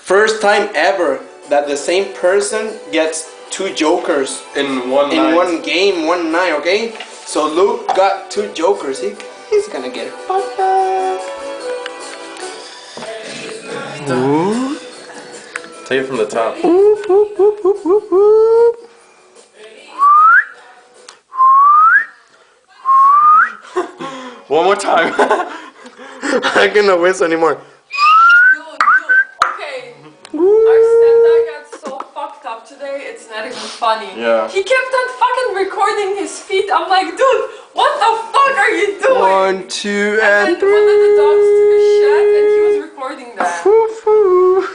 First time ever that the same person gets 2 jokers in one game, one night, okay? So Luke got 2 jokers. He's gonna get fucked up. Ooh. Take it from the top. Oop, oop, oop, oop, oop, oop. One more time. I cannot whistle anymore. Dude, okay. Our stepdad got so fucked up today, it's not even funny. Yeah. He kept on fucking recording his feet. I'm like, dude, what the fuck are you doing? 1, 2, And and then one of the dogs took a shit and he was recording that. Foo-foo.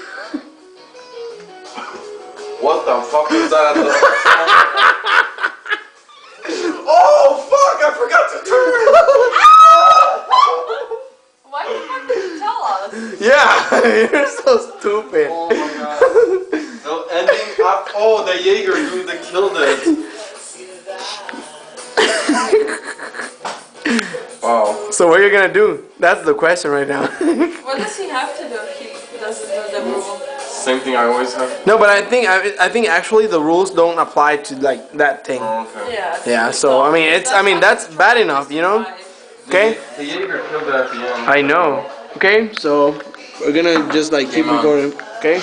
What the fuck was that? Oh fuck! I forgot to turn. Why the fuck did you tell us? Yeah, you're so stupid. Oh my god. The ending up. Oh, the Jaeger dude that killed it. Wow. So what are you gonna do? That's the question right now. What does he have to do if he doesn't do the rule? Same thing I always have. No, but I think actually the rules don't apply to like that thing. Oh, okay. Yeah. Yeah. So I mean that's bad enough, you know. Okay. The Jaeger killed it at the end. I know. Okay. So we're gonna just like keep recording. Okay.